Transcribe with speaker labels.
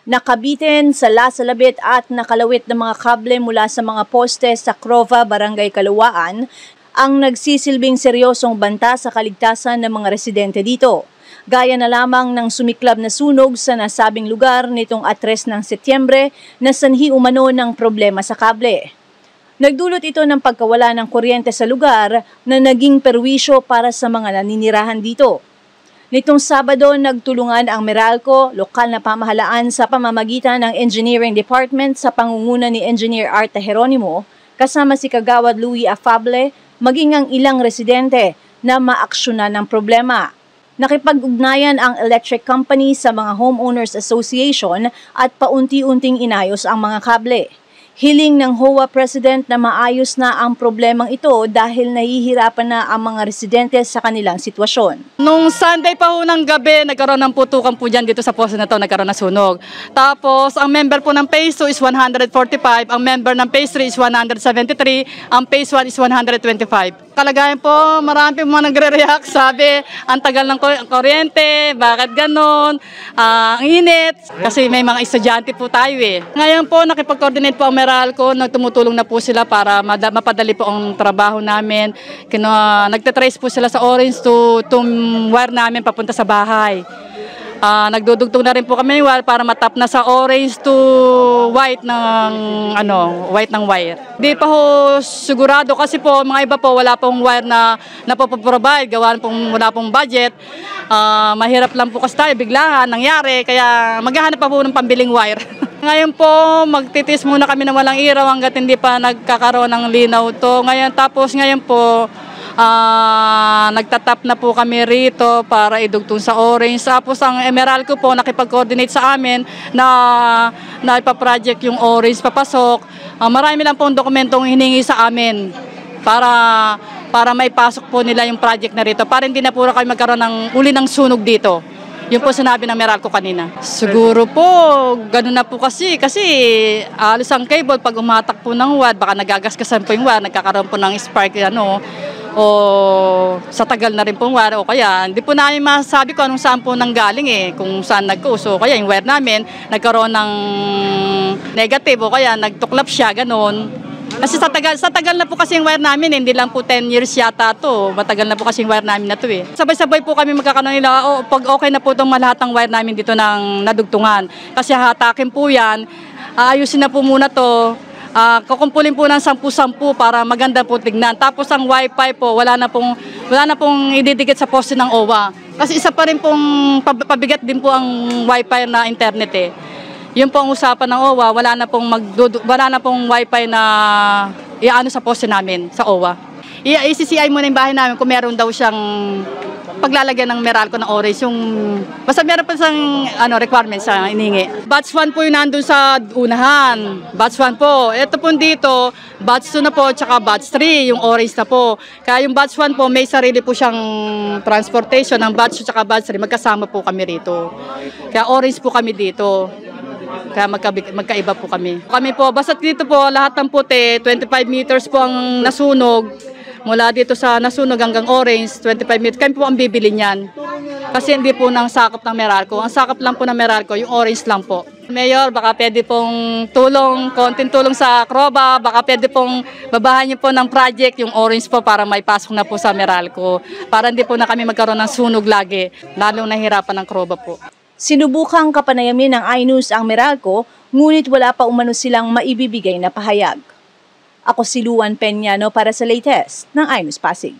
Speaker 1: Nakabitin sa lasalabit at nakalawit ng mga kable mula sa mga poste sa Crova, Barangay Kalawaan ang nagsisilbing seryosong banta sa kaligtasan ng mga residente dito. Gaya na lamang ng sumiklab na sunog sa nasabing lugar nitong 3 ng Setyembre na sanhi umano ng problema sa kable. Nagdulot ito ng pagkawala ng kuryente sa lugar na naging perwisyo para sa mga naninirahan dito. Nitong Sabado, nagtulungan ang Meralco, lokal na pamahalaan sa pamamagitan ng Engineering Department sa pangunguna ni Engineer Arta Geronimo, kasama si Kagawad Louie Afable, maging ang ilang residente na maaksyonan ng problema. Nakipag-ugnayan ang electric company sa mga Homeowners Association at paunti-unting inayos ang mga kable. Hiling ng HOA President na maayos na ang problemang ito dahil nahihirapan na ang mga residente sa kanilang sitwasyon.
Speaker 2: Nung Sunday pa ho ng gabi, nagkaroon ng putukan po dyan dito sa poste na to, nagkaroon ng sunog. Tapos, ang member po ng Phase 2 is 145, ang member ng Phase 3 is 173, ang Phase 1 is 125. Kalagayan po, marami po mga nagre-react, sabi, ang tagal ng kuryente, bakit ganon, ang init, kasi may mga estudyante po tayo eh. Ngayon po, nakipag-coordinate po ang Meralco, tumutulong na po sila para mapadali po ang trabaho namin. Nagtatrace po sila sa orange to wire namin papunta sa bahay. Nagdudugtong na rin po kami wire para matap na sa orange to white ng wire. Di pa ho sigurado kasi po mga iba po wala pong wire na napoprovide, gawa pong wala pong budget. Mahirap lang po kasi tayo biglahan nangyari kaya maghahanap pa po ng pambiling wire. Ngayon po magtitis muna kami na walang ilaw hangga't hindi pa nagkakaroon ng linaw to. Ngayon po nagtatap na po kami rito para idugtong sa orange. Tapos ang Meralco po nakipag-coordinate sa amin na ipaproject yung orange papasok. Marami lang pong dokumentong hiningi sa amin para maipasok po nila yung project na rito. Para hindi na po kami magkaroon ng uli ng sunog dito. Yun po sinabi ng Meralco kanina. Siguro po, ganun na po kasi alis ang cable pag umatak po ng wire, baka nagagasgasan po yung wire, nagkakaroon po ng spark o sa tagal na rin pong wire o kaya hindi po namin masasabi kung anong saan po nanggaling kung saan nagkuso. Kaya yung wire namin nagkaroon ng negative o kaya nagtuklap siya, ganun. Kasi sa tagal na po kasi yung wire namin, hindi lang po 10 years yata to. Matagal na po kasi yung wire namin na to Sabay-sabay po kami magkakaroon nila, pag okay na po itong lahat ng wire namin dito ng nadugtungan. Kasi hatakin po yan, ayusin na po muna to. Kukumpulin po ng 10-10 para maganda po tignan. Tapos ang wifi po, wala na pong ididikit sa poste ng OWA. Kasi isa pa rin pong pabigat din po ang wifi na internet Yun po ang usapan ng OWA, wala na pong wifi na iaano sa poste namin, sa OWA. I-CCI muna yung bahay namin kung meron daw siyang paglalagyan ng Meralco ng orange. Basta meron pa siyang requirements sa iningi. Batch 1 po yung nandun sa unahan. Batch 1 po. Ito po dito, batch 2 na po, tsaka batch 3, yung orange na po. Kaya yung batch 1 po, may sarili po siyang transportation. Ang batch 2 tsaka batch 3, magkasama po kami rito. Kaya orange po kami dito. Kaya magkaiba po kami. Kami po, basta dito po, lahat ng puti, 25 meters po ang nasunog. Mula dito sa nasunog hanggang orange, 25 meters. Kami po ang bibili niyan. Kasi hindi po nang sakop ng Meralco. Ang sakop lang po ng Meralco, yung orange lang po. Mayor, baka pwede pong konting tulong sa Crova. Baka pwede pong babahan niyo po ng project, yung orange po, para maipasok na po sa Meralco. Para hindi po na kami magkaroon ng sunog lagi. Lalong nahihirapan ng Crova po.
Speaker 1: Sinubukang kapanayamin ng iNews ang Meralco, ngunit wala pa umano silang maibibigay na pahayag. Ako si Luan Peñano para sa latest ng iNews Pasig.